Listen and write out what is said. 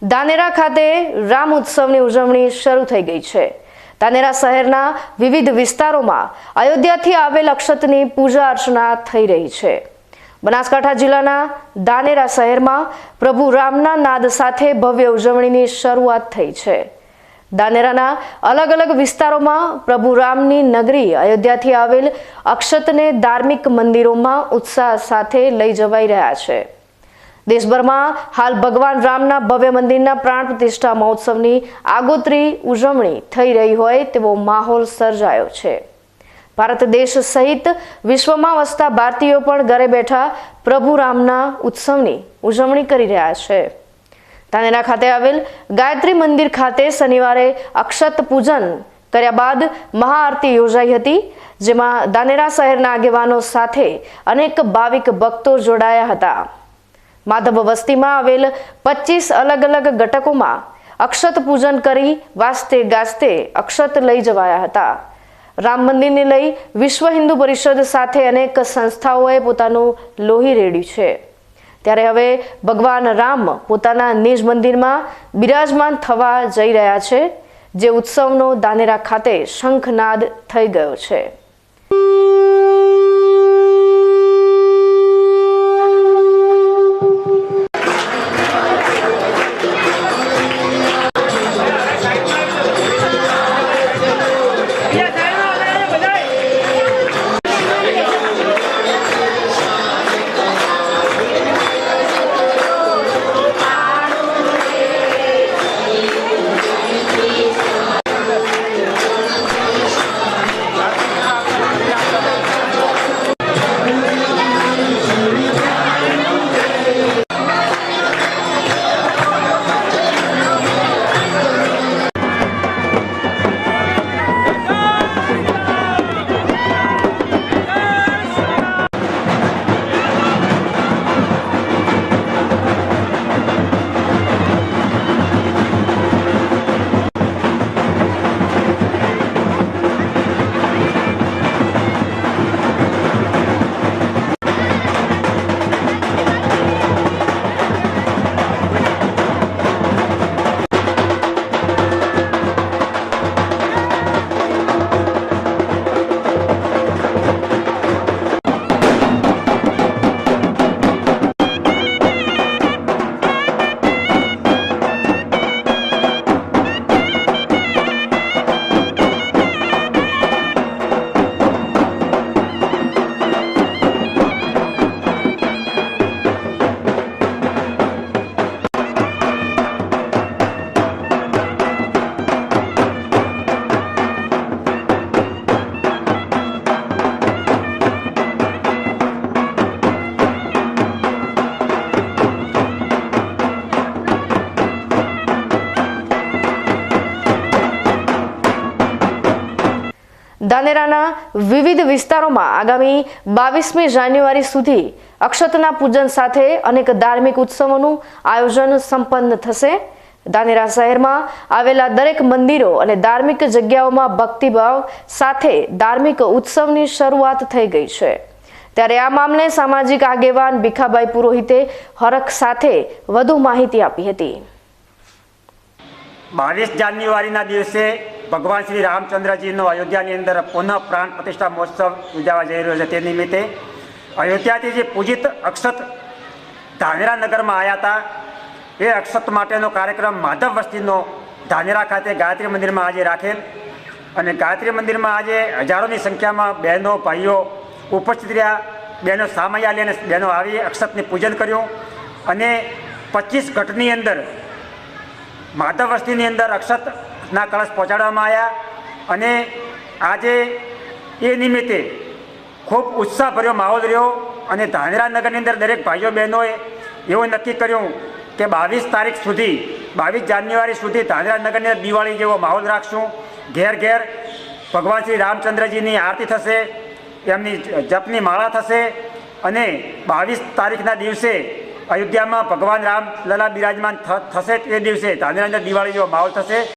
ધાનેરા ખાતે રામ ઉત્સવની ઉજવણી શરૂ થઈ ગઈ છે। ધાનેરા શહેરના વિવિધ વિસ્તારોમાં અયોધ્યાથી આવેલ અક્ષતની પૂજા અર્ચના થઈ રહી છે। બનાસકાંઠા જિલ્લાના ધાનેરા શહેરમાં પ્રભુ રામના નાદ સાથે ભવ્ય ઉજવણીની શરૂઆત થઈ છે। ધાનેરાના અલગ અલગ વિસ્તારોમાં પ્રભુ રામની નગરી અયોધ્યાથી આવેલ અક્ષતને ધાર્મિક મંદિરોમાં ઉત્સાહ સાથે લઈ જવાઈ રહ્યા છે। દેશભરમાં હાલ ભગવાન રામના ભવ્ય મંદિરના પ્રાણ પ્રતિષ્ઠા મહોત્સવની આગોતરી ઉજવણી થઈ રહી હોય તેવો માહોલ સર્જાયો છે। ભારત દેશ સહિત વિશ્વમાં વસતા ભારતીયો પણ ઘરે બેઠા પ્રભુ રામના ઉત્સવની ઉજવણી કરી રહ્યા છે। ધાનેરા ખાતે આવેલ ગાયત્રી મંદિર ખાતે શનિવારે અક્ષત પૂજન કર્યા બાદ મહાઆરતી યોજાઈ હતી, જેમાં ધાનેરા શહેરના આગેવાનો સાથે અનેક ભાવિક ભક્તો જોડાયા હતા। માધવ વસ્તીમાં આવેલ 25 અલગ અલગ ઘટકોમાં અક્ષત પૂજન કરી વાસ્તે ગાસ્તે અક્ષત લઈ જવાયા હતા। રામ મંદિરને લઈ વિશ્વ હિન્દુ પરિષદ સાથે અનેક સંસ્થાઓએ પોતાનું લોહી રેડ્યું છે, ત્યારે હવે ભગવાન રામ પોતાના નિજ મંદિરમાં બિરાજમાન થવા જઈ રહ્યા છે, જે ઉત્સવનો ધાનેરા ખાતે શંખનાદ થઈ ગયો છે। ધાનેરાના વિવિધ વિસ્તારોમાં આગામી 22મી જાન્યુઆરી સુધી અક્ષતના પૂજન સાથે અનેક ધાર્મિક ઉત્સવોનું આયોજન સંપન્ન થશે। ધાનેરા શહેરમાં આવેલા દરેક મંદિરો અને ધાર્મિક જગ્યાઓમાં ભક્તિભાવ સાથે ધાર્મિક ઉત્સવની શરૂઆત થઈ ગઈ છે, ત્યારે આ મામલે સામાજિક આગેવાન ભીખાભાઈ પુરોહિતે હરખ સાથે વધુ માહિતી આપી હતી। 22 જાન્યુઆરીના દિવસે ભગવાન શ્રી રામચંદ્રજીનો અયોધ્યાની અંદર પુનઃ પ્રાણ પ્રતિષ્ઠા મહોત્સવ ઉજવવા જઈ રહ્યો છે। તે નિમિત્તે અયોધ્યાથી જે પૂજિત અક્ષત ધાનેરા નગરમાં આવ્યા હતા, એ અક્ષત માટેનો કાર્યક્રમ માધવ વસ્તીનો ધાનેરા ખાતે ગાયત્રી મંદિરમાં આજે રાખેલ, અને ગાયત્રી મંદિરમાં આજે હજારોની સંખ્યામાં બહેનો ભાઈઓ ઉપસ્થિત રહ્યા। બહેનો સામૈયા લઈને બહેનો આવી અક્ષતને પૂજન કર્યું, અને 25 ઘટની અંદર માધવ વસ્તીની અંદર અક્ષતના કળશ પહોંચાડવામાં આવ્યા, અને આજે એ નિમિત્તે ખૂબ ઉત્સાહભર્યો માહોલ રહ્યો। અને ધાનેરા નગરની અંદર દરેક ભાઈઓ બહેનોએ એવું નક્કી કર્યું કે 22 તારીખ સુધી 22 જાન્યુઆરી સુધી ધાનેરા નગરની અંદર દિવાળી જેવો માહોલ રાખશું। ઘેર ઘેર ભગવાન શ્રી રામચંદ્રજીની આરતી થશે, એમની જપની માળા થશે, અને 22 તારીખના દિવસે અયોધ્યામાં ભગવાન રામ લલા બિરાજમાન થશે, તે દિવસે ધાનેરા અંદર દિવાળી જેવો માહોલ થશે।